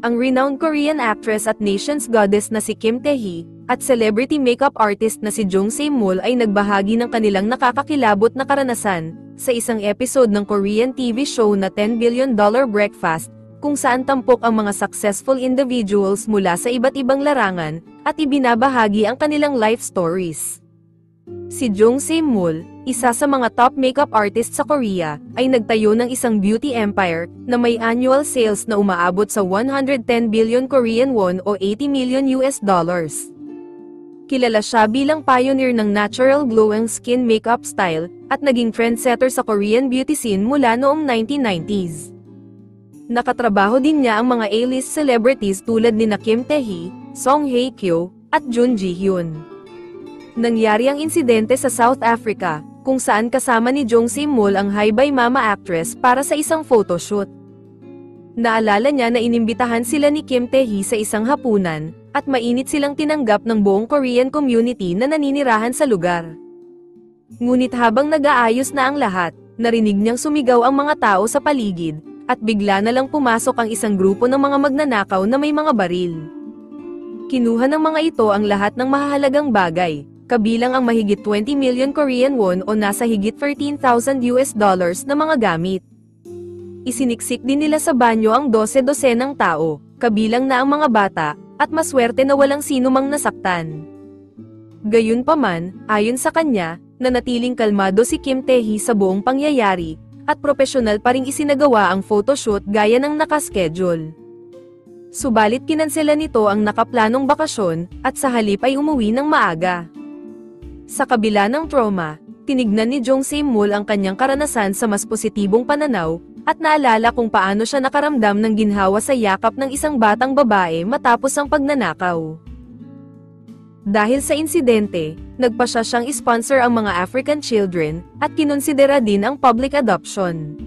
Ang renowned Korean actress at nation's goddess na si Kim Tae-hee, at celebrity makeup artist na si Jung Se-mul ay nagbahagi ng kanilang nakakakilabot na karanasan, sa isang episode ng Korean TV show na $10 Billion Breakfast, kung saan tampok ang mga successful individuals mula sa iba't ibang larangan, at ibinabahagi ang kanilang life stories. Si Jung Se-mul, isa sa mga top makeup artist sa Korea, ay nagtayo ng isang beauty empire na may annual sales na umaabot sa 110 billion Korean won o $80 million. Kilala siya bilang pioneer ng natural glowing skin makeup style at naging trendsetter sa Korean beauty scene mula noong 1990s. Nakatrabaho din niya ang mga A-list celebrities tulad ni Kim Tae-hee, Song Hye-kyo, at Jun Ji-hyun. Nangyari ang insidente sa South Africa, kung saan kasama ni Jung Se-mul ang Haibay Mama actress para sa isang photoshoot. Naalala niya na inimbitahan sila ni Kim Tae-hee sa isang hapunan, at mainit silang tinanggap ng buong Korean community na naninirahan sa lugar. Ngunit habang nag-aayos na ang lahat, narinig niyang sumigaw ang mga tao sa paligid, at bigla na lang pumasok ang isang grupo ng mga magnanakaw na may mga baril. Kinuha ng mga ito ang lahat ng mahahalagang bagay, kabilang ang mahigit 20 million Korean won o nasa higit $13,000 na mga gamit. Isiniksik din nila sa banyo ang 12-dosenang tao, kabilang na ang mga bata, at maswerte na walang sino mang nasaktan. Gayunpaman, ayon sa kanya, nanatiling kalmado si Kim Tae-hee sa buong pangyayari, at propesyonal pa ring isinagawa ang photoshoot gaya ng nakaschedule. Subalit kinansela nito ang nakaplanong bakasyon, at sa halip ay umuwi ng maaga. Sa kabila ng trauma, tinignan ni Jung Se-mul ang kanyang karanasan sa mas positibong pananaw, at naalala kung paano siya nakaramdam ng ginhawa sa yakap ng isang batang babae matapos ang pagnanakaw. Dahil sa insidente, nagpasya siyang sponsor ang mga African children, at kinonsidera din ang public adoption.